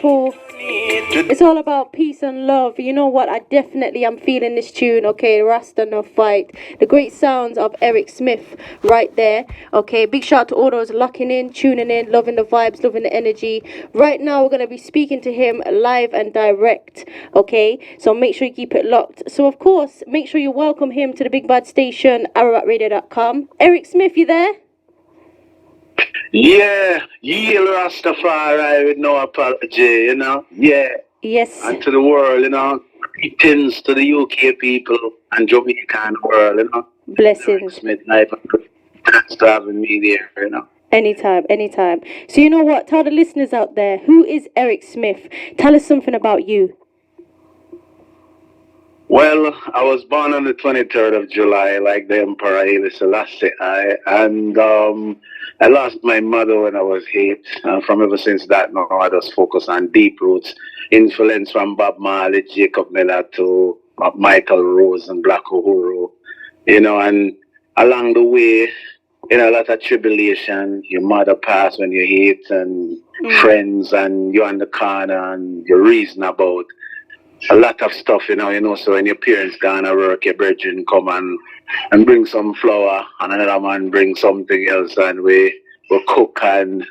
people. It's all about peace and love. You know what? I definitely am feeling this tune, okay? Rasta no fight. The great sounds of Eric Smith right there, okay? Big shout out to all those locking in, tuning in, loving the vibes, loving the energy. Right now, we're going to be speaking to him live and direct, okay? So make sure you keep it locked. So, of course, make sure you welcome him to the Big Bad Station, arabatradio.com. Eric Smith, you there? Yeah, Rastafari with no apology, you know. Yeah. Yes. And to the world, you know. Greetings to the UK people and Jamaican world, you know. Blessings. Smith Life, thanks for having me there, you know. Anytime. So you know what? Tell the listeners out there, who is Eric Smith? Tell us something about you. Well, I was born on the 23rd of July, like the Emperor Haile Selassie, and I lost my mother when I was 8. From ever since that, now I just focus on deep roots, influence from Bob Marley, Jacob Miller to Michael Rose and Black Uhuru, you know, and along the way, you know, a lot of tribulation. Your mother passed when you're 8, and friends, and you're on the corner, and you reason about a lot of stuff, you know, so when your parents gone to work, your brethren come and bring some flour, and another man bring something else, and we cook, and,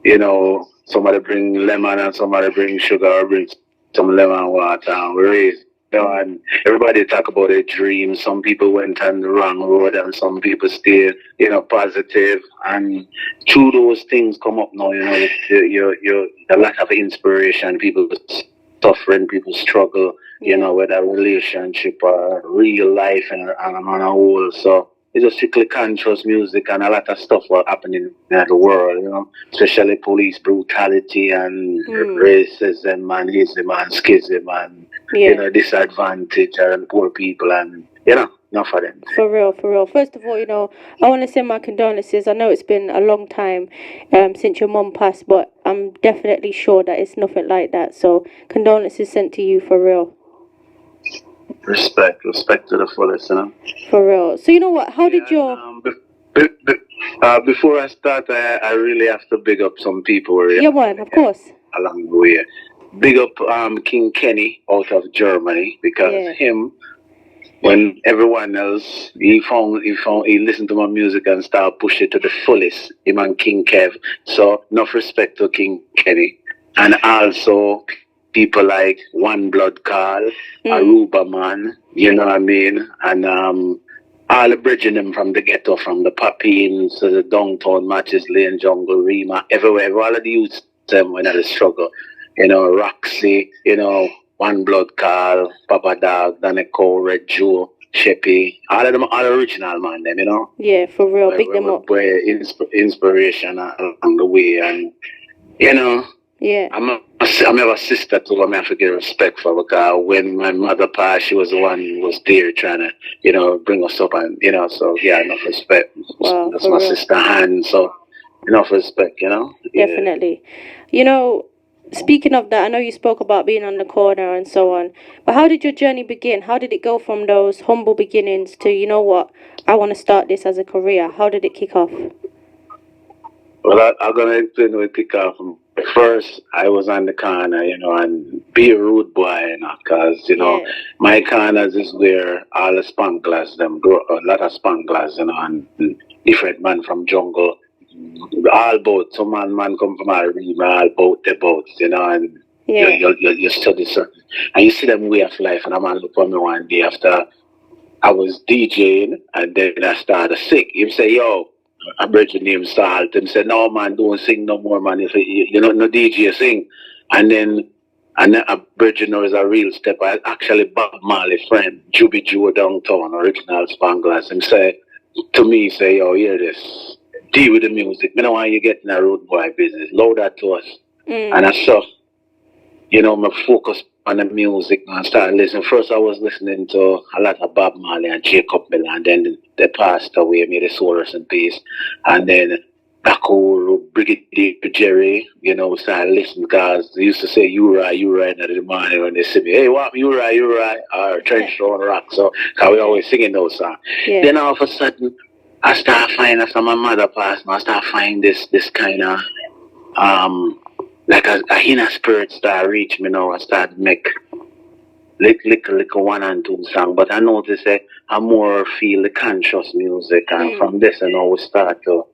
you know, somebody bring lemon, and somebody bring sugar, or bring some lemon water, and we raise, you know, and everybody talk about their dreams. Some people went on the wrong road, and some people stay, you know, positive, and through those things come up now, you know, you're a lot of inspiration, people suffering, people struggle, you know, with a relationship or real life and on a whole. So it's just strictly conscious music, and a lot of stuff was happening in the world, you know, especially police brutality and racism and ism and schism and, you know, disadvantage and poor people, and, you know, enough of them. For real. First of all, you know, I want to send my condolences. I know it's been a long time since your mom passed, but I'm definitely sure that it's nothing like that. So condolences sent to you, for real. Respect to the fullest, you know. For real. So you know what? How did your... before I start, I really have to big up some people. Yeah, one, of course. Along the way. Big up King Kenny out of Germany, because him, when everyone else, he listened to my music and started pushing it to the fullest, him and King Kev. So enough respect to King Kenny. And also people like One Blood Carl, Aruba Man, you know what I mean? And all the bridging them from the ghetto, from the Papines to the downtown, Matches Lane, Jungle, Rima, everywhere, all of the youths them when they struggle. You know, Roxy, you know, One Blood Carl, Papa Dog, Daneko, Red Joe, Sheppy, all of them are original, man, them, you know? Yeah, for real, big them up. Inspiration along the way, and, you know, I'm a sister to whom I have to give respect for, because when my mother passed, she was the one who was there trying to, you know, bring us up, and, you know, so, yeah, enough respect. Wow, that's my real. sister Han, so enough respect, you know? Definitely. You know, speaking of that, I know you spoke about being on the corner and so on, but how did your journey begin? How did it go from those humble beginnings to, you know what, I want to start this as a career? How did it kick off? Well, I'm going to explain what it kick off. First, I was on the corner, you know, and be a rude boy, you know, because, you know, my corners is where all the spanglers, them grow, a lot of spanglers, you know, and different man from jungle, all boats. Some man come from Arima, all boat the boats, you know, and you study certain, and you see them way of life, and a man look on me one day after I was DJing, and then I started to sing. He say, yo, a bridge named Salt, and said, no man, don't sing no more, man. If you know, no DJ sing. And then a bridge is a real step. I actually Bob Marley friend, Juby Joe downtown, original Spanglers, and say to me, say, yo, hear this. Deal with the music. I don't want you getting a road boy business. Load that to us. And I saw, you know, my focus on the music and started listening. First I was listening to a lot of Bob Marley and Jacob Miller, and then they passed away, made a soul rest in peace. And then Baku, Brigadier Jerry, you know, started listening, because they used to say, you right in the morning when they see me, hey, what, you right, or Trench Throwing Rock. So, because we always singing those songs. Then all of a sudden, I start finding, after my mother passed, I start finding this kind of like a inner spirit start reach me now. I start make little one and two song, but I notice I more feel the conscious music, and from this, we start to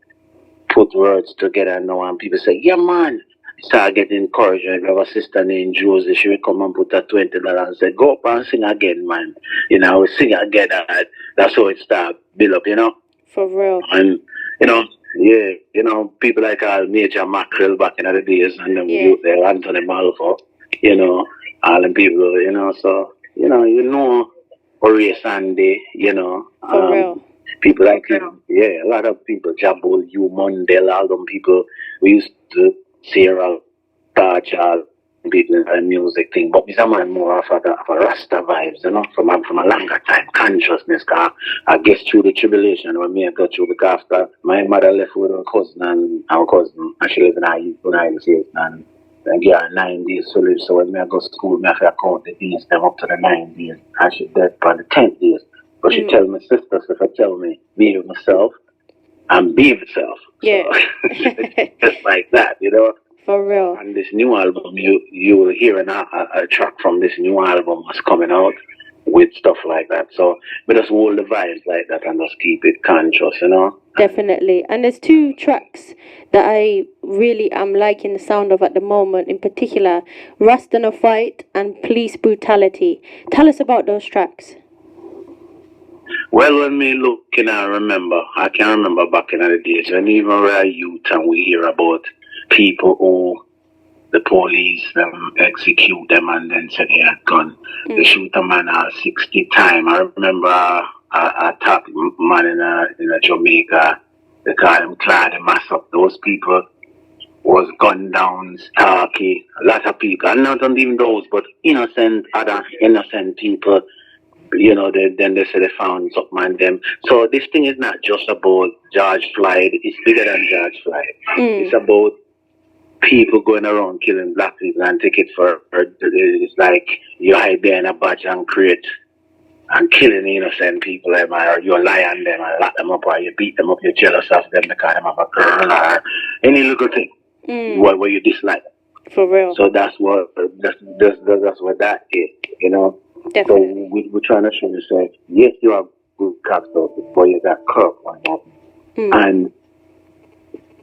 put words together now, and people say, "Yeah, man." Start getting encouraged. If you have a sister named Josie, she will come and put a $20 and say, "Go up and sing again, man." We sing again, and that's how it start build up, For real. And yeah, people like Major Mackerel back in the days, and them youth there, Anthony Malvo, all them people, so Ori Sunday, For real. people like him, a lot of people, Jabul, you Mondel, all them people, we used to see around Taj, people in the music thing, but it's a man more of a Rasta vibes, from a longer time, consciousness, cause I guess through the tribulation, when me I got through, because after my mother left with her cousin, and our cousin, and she lived in the United States, and yeah, 9 days to live, so when me I go to school, me I have to count the days, them up to the 9 days, and she dead for the 10th days, but she tell my sister, if I tell me, be with myself, and be myself, Yeah. So, just like that, For real. And this new album, you will hear a track from this new album that's coming out with stuff like that. So we just hold the vibes like that and just keep it conscious, Definitely. And there's 2 tracks that I really am liking the sound of at the moment, in particular, Rust and a Fight and Police Brutality. Tell us about those tracks. Well, when me look, I can remember back in the days when even we were youth and we hear about people who the police execute them and then say they had gun. They shoot a man 60 times. I remember a top man in a Jamaica, they call him Claude, they mass up. Those people was gunned down, Starkey, a lot of people, and not even those, but other innocent people. Then they say they found something on them. So this thing is not just about George Floyd. It's bigger than George Floyd. It's about people going around killing black people and take it for it's like you hide behind a badge and create and killing innocent people, or you lie on them and lock them up, or you beat them up, you're jealous of them because they have a girl or any little thing where you dislike. For real. So that's what that is, Definitely. So we're trying to show you, say, yes, you have good cops out, but you got corrupt one more. And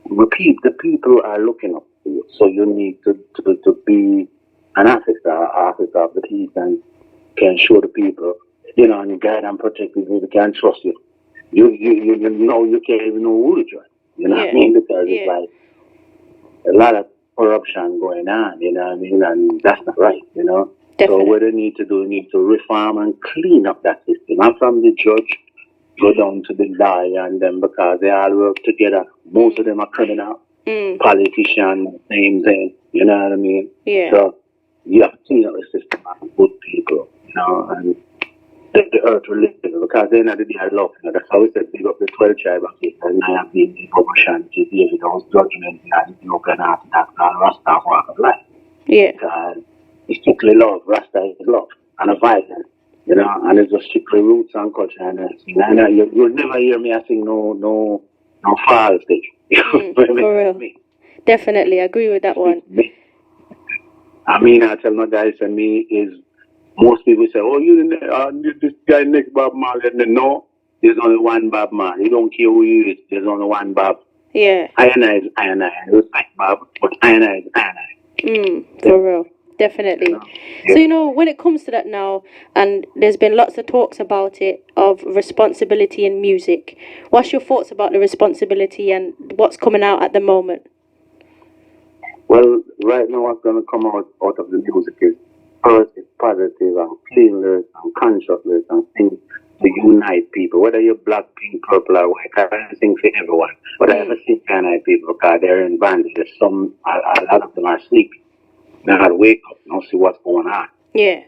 repeat, the people are looking up to you. So you need to be an officer of the peace, and can show the people, and you guide and protect people who can trust you. You can't even know who to trust. You know what I mean? Because it's like a lot of corruption going on, and that's not right, Definitely. So what they need to reform and clean up that system. And from the judge, go down to the lawyer and them, because they all work together. Most of them are criminal, politicians, same thing, you know what I mean? Yeah. So you have to clean up the system of good people, and the earth will live, because then at the day I love, that's how we said, big up the 12 tribe of people, and I have been in promotion to deal with those judgments and Ethiopian Orthodox and Rasta walk of life. Yeah. Because it's strictly love, Rasta is love, and a violence, and it's just strictly roots and culture, and you'll never hear me sing no false thing. For real. Definitely, I agree with that one. I mean, I tell my guys, and me is, most people say, oh, this guy next Bob Marley. No, there's only one Bob Marley. You don't care who you is, there's only one Bob. Yeah. I is I. Respect Bob, but I is I. For real. Definitely. So, when it comes to that now, and there's been lots of talks about it, of responsibility in music. What's your thoughts about the responsibility and what's coming out at the moment? Well, right now what's going to come out of the music is, first, it's positive and clean lyrics and conscious lyrics and things to unite people, whether you're black, pink, purple, or white. I sing for everyone. But I ever sing to unite people, because they're in bands. A lot of them are sleeping. They gotta wake up and see what's going on. Yeah.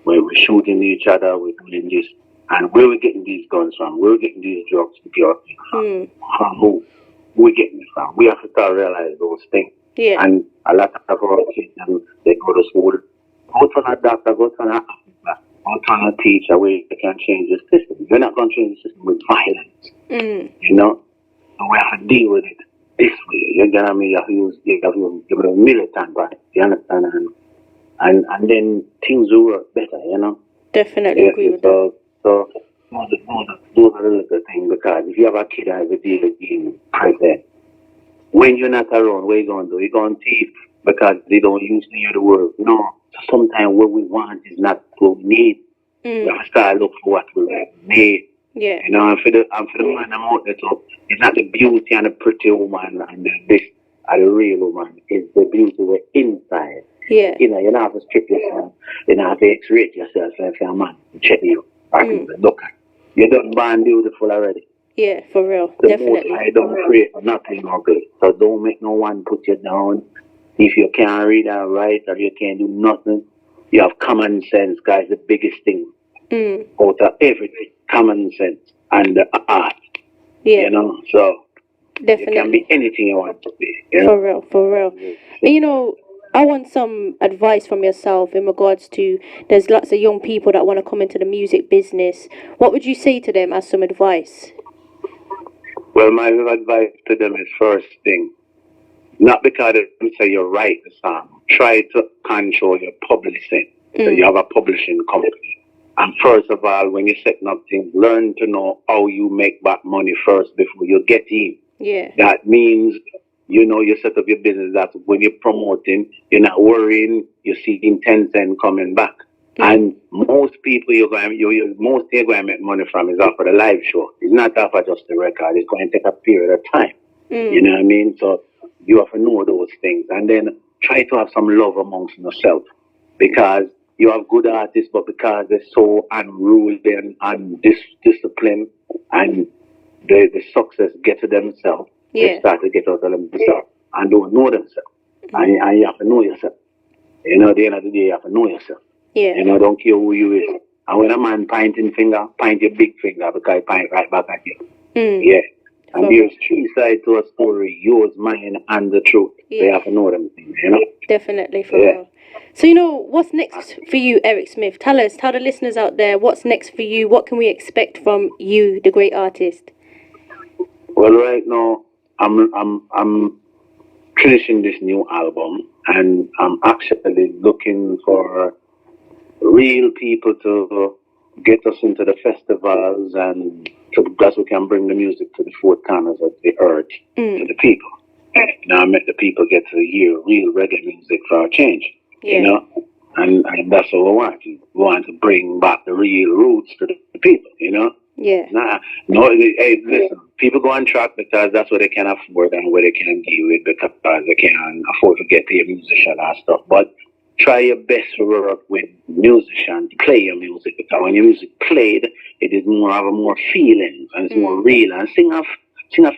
We're shooting each other, we're doing this. And where we getting these guns from? Where we getting these drugs to kill people from? From who? Who we getting it from? We have to start realizing those things. Yeah. And a lot of our kids, they go to school. Go to a doctor, go to an officer, go to a teacher where they can change the system. You're not going to change the system with violence. So we have to deal with it this way. You get me? You have to use militant, right? You understand? And then things will work better, you know? Definitely agree with that. So those are the little things, because if you have a kid that has a DVD present, when you're not around, what you going to do? You're going to thief because they don't use to hear the word. No. Sometimes what we want is not what we need. We have to start looking for what we need. Yeah. You know, and for the man I'm out there, so it's not the beauty and the pretty woman and this are the real woman. It's the beauty we're inside. Yeah. You know, you don't have to strip yourself. You don't have to X-rate yourself if you're a man. Check you. Or look at. You done born beautiful already. Yeah, for real. The Definitely. most I don't pray for nothing ugly. So don't make no one put you down. If you can't read and write or you can't do nothing, you have common sense, guys. The biggest thing out of everything, common sense and the art. Yeah. You know, so Definitely. you can be anything you want to be. You know? For real, for real. And, you know, I want some advice from yourself in regards to, there's lots of young people that want to come into the music business. What would you say to them as some advice? Well, my advice to them is, first thing, not because they say you're right, the song. Try to control your publishing. So you have a publishing company. And first of all, when you're setting up things, learn to know how you make back money first before you get in. Yeah. That means, you know, you set up your business that when you're promoting, you're not worrying, you're seeing 10 cents coming back. And most people most you're going to make money from is off of the live show. It's not off of just the record. It's going to take a period of time. You know what I mean? So you have to know those things. And then try to have some love amongst yourself. Because you have good artists, but because they're so unruly and undisciplined and the success get to themselves, they start to get out of themselves and don't know themselves. And you have to know yourself. You know, at the end of the day, you have to know yourself. Yeah. You know, don't care who you is. And when a man pointing finger, point your big finger because he point right back at you. Yeah. And there's three sides to a story, yours, mine, and the truth. Yeah. So you have to know them things, you know? Definitely, for real. So, you know, what's next for you, Eric Smith? Tell the listeners out there, what's next for you? What can we expect from you, the great artist? Well, right now, I'm finishing this new album, and I'm actually looking for real people to get us into the festivals and that we can bring the music to the four corners of the earth to the people. Now, make the people get to hear real reggae music for a change, you know? And that's what we want. We want to bring back the real roots to the people, you know? Yeah. Hey, listen, people go on track because that's what they can afford and what they can deal with, because they can afford to get their musician and stuff. But try your best to work with musicians, play your music, because when your music played, it is more feelings and it's more real. And sing off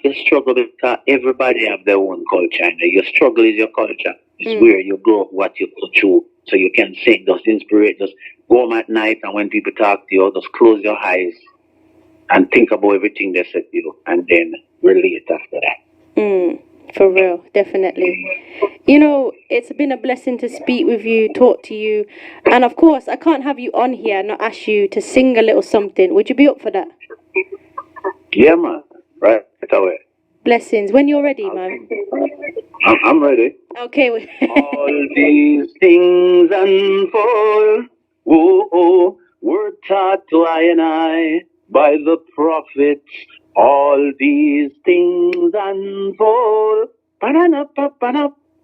your struggle, because everybody have their own culture, and your struggle is your culture. It's where you grow up, what you go through, so you can sing, just inspire, just go home at night, and when people talk to you, just close your eyes and think about everything they said to you, and then relate after that. For real, definitely. You know, it's been a blessing to speak with you, talk to you, and of course, I can't have you on here and not ask you to sing a little something. Would you be up for that? Yeah, man. Right away. Blessings. When you're ready, man. I'm ready. Okay. All these things unfold, were taught to I and I by the prophets. All these things unfold,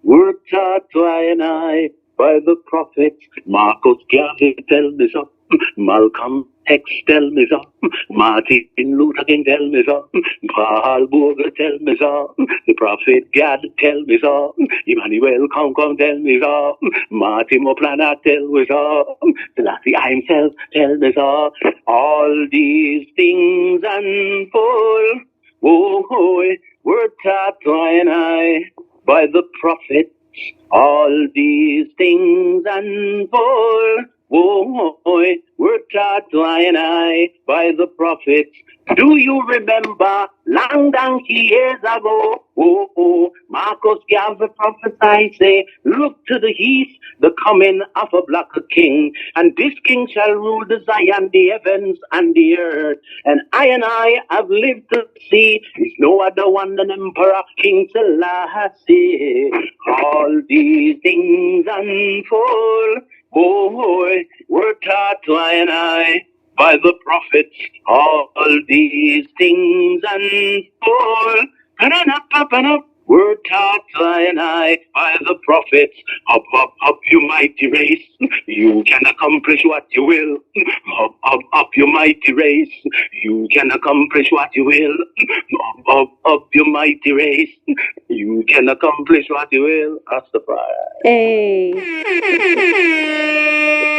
were taught to I and I by the prophets. Marcus Garvey tell me so. Malcolm X tell me so. Martin Luther King tell me so. Paul Bogle tell me so. The prophet God tell me so. Emmanuel come tell me so. Martin Moplana tell me so. Selassie himself tell me so. All these things unfold, were taught to I and I by the prophets. All these things unfold, Boy, we're taught to I and I by the prophets. Do you remember long donkey years ago? Marcus Garvey prophesied, say, look to the east, the coming of a black king, and this king shall rule the Zion, the heavens, and the earth. And I have lived to see, there's no other one than Emperor King Selassie. All these things unfold. Boy, we're taught to I and I by the prophets. All these things unfold. We're taught to I and I by the prophets. Up, up, up, you mighty race. You can accomplish what you will. Up, up, up, you mighty race. You can accomplish what you will. Up, up, up, you mighty race. You can accomplish what you will. Rastafari. Hey.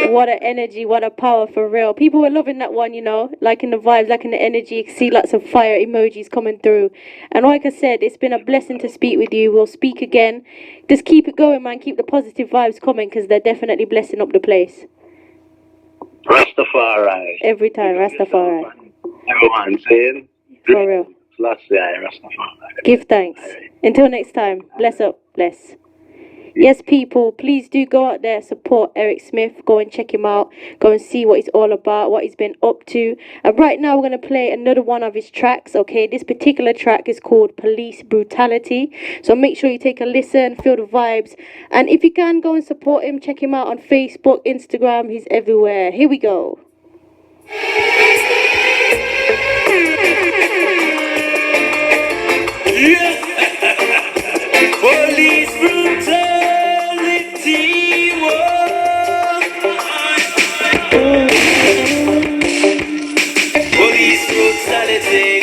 What an energy, what a power for real. People were loving that one, you know, liking the vibes, liking the energy. You can see lots of fire emojis coming through. And like I said, it's been a blessing to speak with you. We'll speak again. Just keep it going, man. Keep the positive vibes coming because they're definitely blessing up the place. Rastafari. Every time, Rastafari. Everyone saying, for real. Last year, Rastafari. Give thanks. Until next time, bless up, bless. Yes, people, please do go out there, support Eric Smith. Go and check him out. Go and see what he's all about, what he's been up to. And right now, we're going to play another one of his tracks, okay? This particular track is called Police Brutality. So make sure you take a listen, feel the vibes. And if you can, go and support him. Check him out on Facebook, Instagram. He's everywhere. Here we go. Police brutality. Police brutality.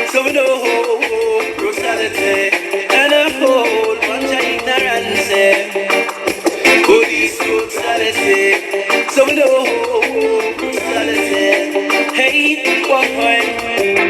So we know brutality and a whole bunch of ignorance. Police brutality. So we know brutality. Hey, one point.